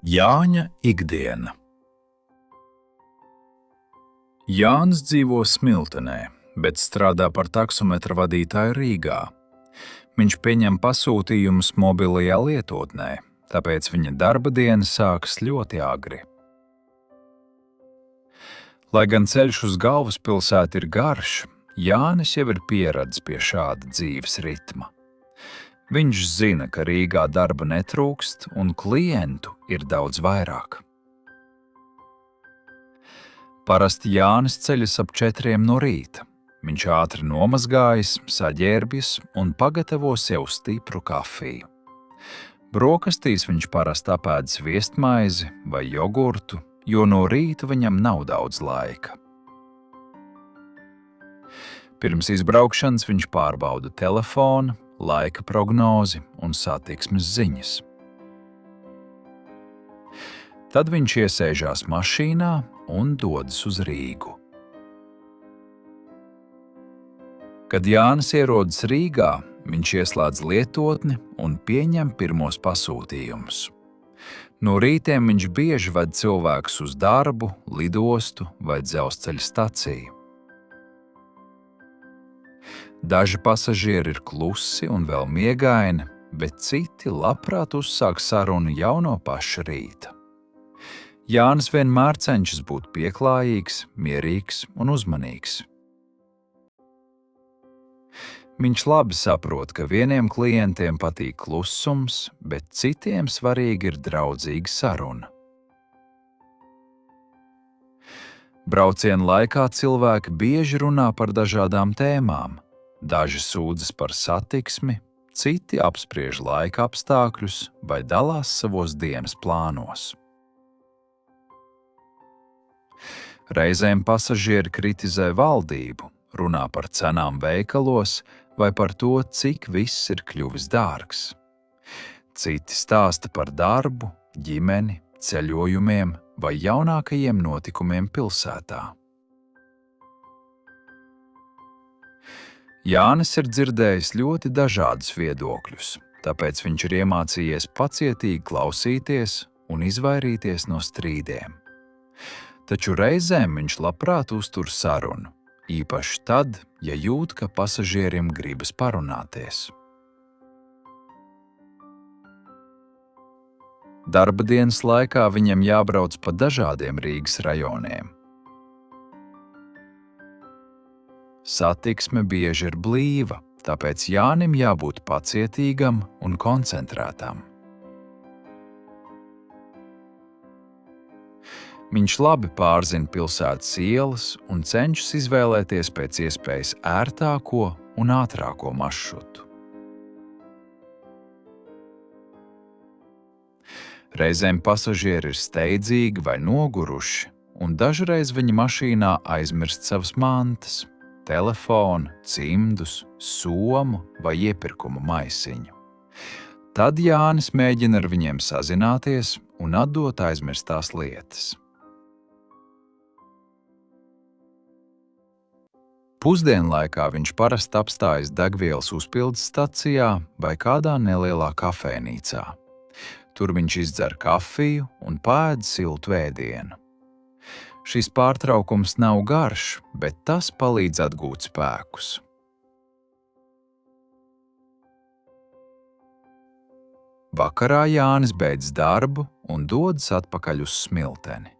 Jāņa ikdiena. Jānis dzīvo Smiltenē, bet strādā par taksometra vadītāju Rīgā. Viņš pieņem pasūtījumus mobilajā lietotnē, tāpēc viņa darba diena sākas ļoti agri. Lai gan ceļš uz galvaspilsētu ir garš, Jānis jau ir pieradis pie šāda dzīves ritma. Viņš zina, ka Rīgā darba netrūkst un klientu ir daudz vairāk. Parasti Jānis ceļas ap 4 no rīta. Viņš ātri nomazgājas, saģērbjas un pagatavo sev stipru kafiju. Brokastīs viņš parasti apēd sviestmaizi vai jogurtu, jo no rīta viņam nav daudz laika. Pirms izbraukšanas viņš pārbauda telefonu, laika prognozi un satiksmes ziņas. Tad viņš iesēžās mašīnā un dodas uz Rīgu. Kad Jānis ierodas Rīgā, viņš ieslēdz lietotni un pieņem pirmos pasūtījumus. No rītiem viņš bieži ved cilvēkus uz darbu, lidostu vai dzelzceļa staciju. Daži pasažieri ir klusi un vēl miegaini, bet citi labprāt uzsāk sarunu jau no paša rīta. Jānis vienmēr cenšas būt pieklājīgs, mierīgs un uzmanīgs. Viņš labi saprot, ka vieniem klientiem patīk klusums, bet citiem svarīgi ir draudzīga saruna. Brauciena laikā cilvēki bieži runā par dažādām tēmām. Daži sūdzas par satiksmi, citi apspriež laika apstākļus vai dalās savos dienas plānos. Reizēm pasažieri kritizē valdību, runā par cenām veikalos vai par to, cik viss ir kļuvis dārgs. Citi stāsta par darbu, ģimeni, ceļojumiem vai jaunākajiem notikumiem pilsētā. Jānis ir dzirdējis ļoti dažādus viedokļus, tāpēc viņš ir iemācījies pacietīgi klausīties un izvairīties no strīdiem. Taču reizēm viņš labprāt uztur sarunu, īpaši tad, ja jūt, ka pasažierim gribas parunāties. Darba dienas laikā viņam jābrauc pa dažādiem Rīgas rajoniem. Satiksme bieži ir blīva, tāpēc Jānim jābūt pacietīgam un koncentrētam. Viņš labi pārzina pilsētas ielas un cenšas izvēlēties pēc iespējas ērtāko un ātrāko maršrutu. Reizēm pasažieri ir steidzīgi vai noguruši, un dažreiz viņi mašīnā aizmirst savas mantas, telefonu, cimdus, somu vai iepirkuma maisiņu. Tad Jānis mēģina ar viņiem sazināties un atdot aizmirstās lietas. Pusdienlaikā viņš parasti apstājas degvielas uzpildes stacijā vai kādā nelielā kafejnīcā. Tur viņš izdzer kafiju un pēd siltu ēdienu. Šis pārtraukums nav garš, bet tas palīdz atgūt spēkus. Vakarā Jānis beidz darbu un dodas atpakaļ uz Smilteni.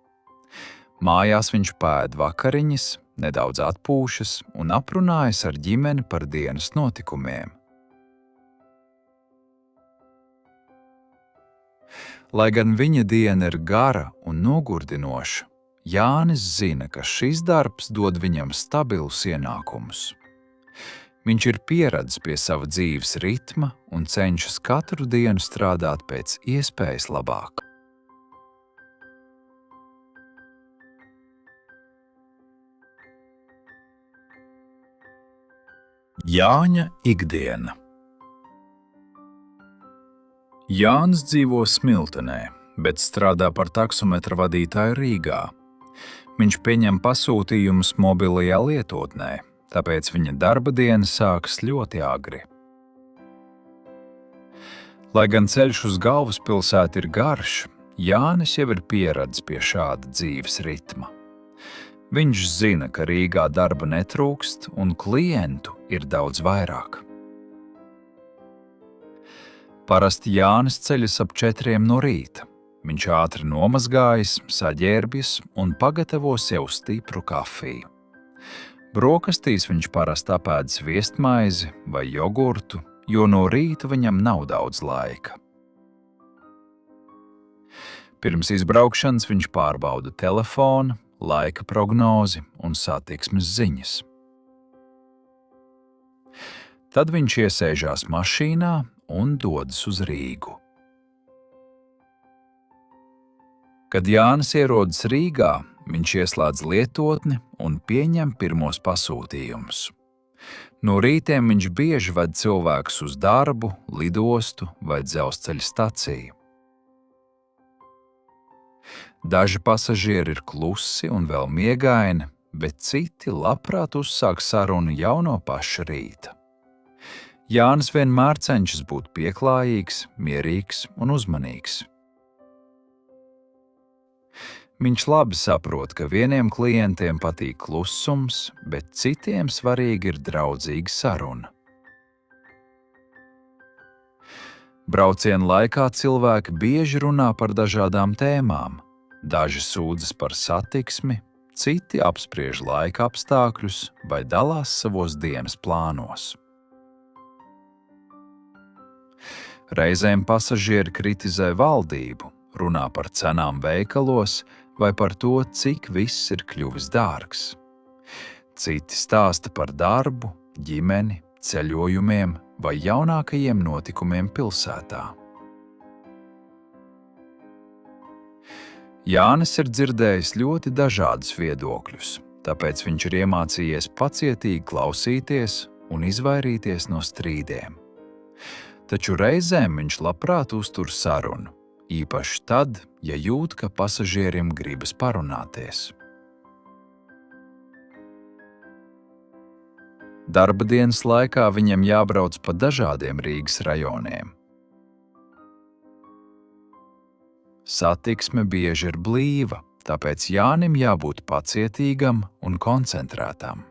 Mājās viņš pēd vakariņas, nedaudz atpūšas un aprunājas ar ģimeni par dienas notikumiem. Lai gan viņa diena ir gara un nogurdinoša, Jānis zina, ka šis darbs dod viņam stabilus ienākumus. Viņš ir pieradis pie sava dzīves ritma un cenšas katru dienu strādāt pēc iespējas labāk. Jāņa ikdiena. Jānis dzīvo Smiltenē, bet strādā par taksometra vadītāju Rīgā. Viņš pieņem pasūtījumus mobilajā lietotnē, tāpēc viņa darba diena sākas ļoti agri. Lai gan ceļš uz galvaspilsētu ir garš, Jānis jau ir pieradis pie šāda dzīves ritma. Viņš zina, ka Rīgā darba netrūkst un klientu ir daudz vairāk. Parasti Jānis ceļas ap 4 no rīta. Viņš ātri nomazgājas, saģērbjas un pagatavo sev stipru kafiju. Brokastīs viņš parasti apēd sviestmaizi vai jogurtu, jo no rīta viņam nav daudz laika. Pirms izbraukšanas viņš pārbauda telefonu, laika prognozi un satiksmes ziņas. Tad viņš iesēžās mašīnā un dodas uz Rīgu. Kad Jānis ierodas Rīgā, viņš ieslēdz lietotni un pieņem pirmos pasūtījumus. No rītiem viņš bieži ved cilvēkus uz darbu, lidostu vai dzelzceļa staciju. Daži pasažieri ir klusi un vēl miegaini, bet citi labprāt uzsāk sarunu jau no paša rīta. Jānis vienmēr cenšas būt pieklājīgs, mierīgs un uzmanīgs. Viņš labi saprot, ka vieniem klientiem patīk klusums, bet citiem svarīgi ir draudzīga saruna. Brauciena laikā cilvēki bieži runā par dažādām tēmām. Daži sūdzas par satiksmi, citi apspriež laika apstākļus vai dalās savos dienas plānos. Reizēm pasažieri kritizē valdību, runā par cenām veikalos vai par to, cik viss ir kļuvis dārgs. Citi stāsta par darbu, ģimeni, ceļojumiem vai jaunākajiem notikumiem pilsētā. Jānis ir dzirdējis ļoti dažādus viedokļus, tāpēc viņš ir iemācījies pacietīgi klausīties un izvairīties no strīdiem. Taču reizēm viņš labprāt uztur sarunu, īpaši tad, ja jūt, ka pasažierim gribas parunāties. Darba dienas laikā viņam jābrauc pa dažādiem Rīgas rajoniem. Satiksme bieži ir blīva, tāpēc Jānim jābūt pacietīgam un koncentrētam.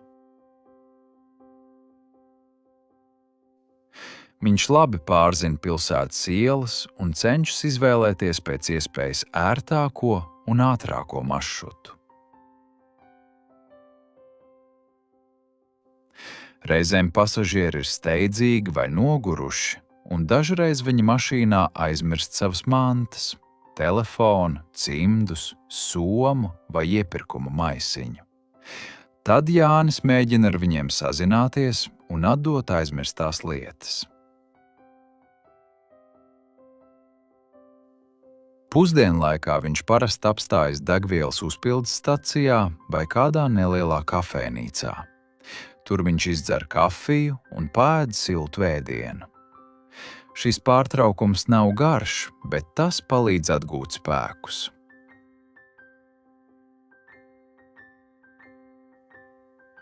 Viņš labi pārzina pilsētas ielas un cenšas izvēlēties pēc iespējas ērtāko un ātrāko maršrutu. Reizēm pasažieri ir steidzīgi vai noguruši, un dažreiz viņi mašīnā aizmirst savas mantas, telefonu, cimdus, somu vai iepirkuma maisiņu. Tad Jānis mēģina ar viņiem sazināties un atdot aizmirstās lietas. Pusdienlaikā viņš parasti apstājas degvielas uzpildes stacijā vai kādā nelielā kafejnīcā. Tur viņš izdzer kafiju un pēd siltu ēdienu. Šis pārtraukums nav garš, bet tas palīdz atgūt spēkus.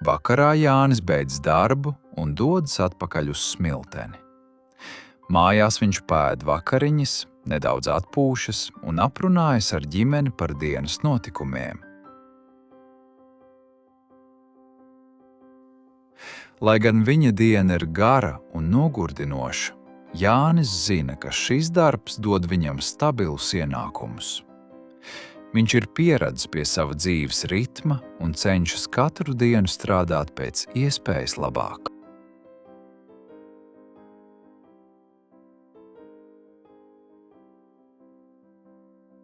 Vakarā Jānis beidz darbu un dodas atpakaļ uz smilteni. Mājās viņš pēd vakariņas, nedaudz atpūšas un aprunājas ar ģimeni par dienas notikumiem. Lai gan viņa diena ir gara un nogurdinoša, Jānis zina, ka šis darbs dod viņam stabilus ienākumus. Viņš ir pieradis pie sava dzīves ritma un cenšas katru dienu strādāt pēc iespējas labāk.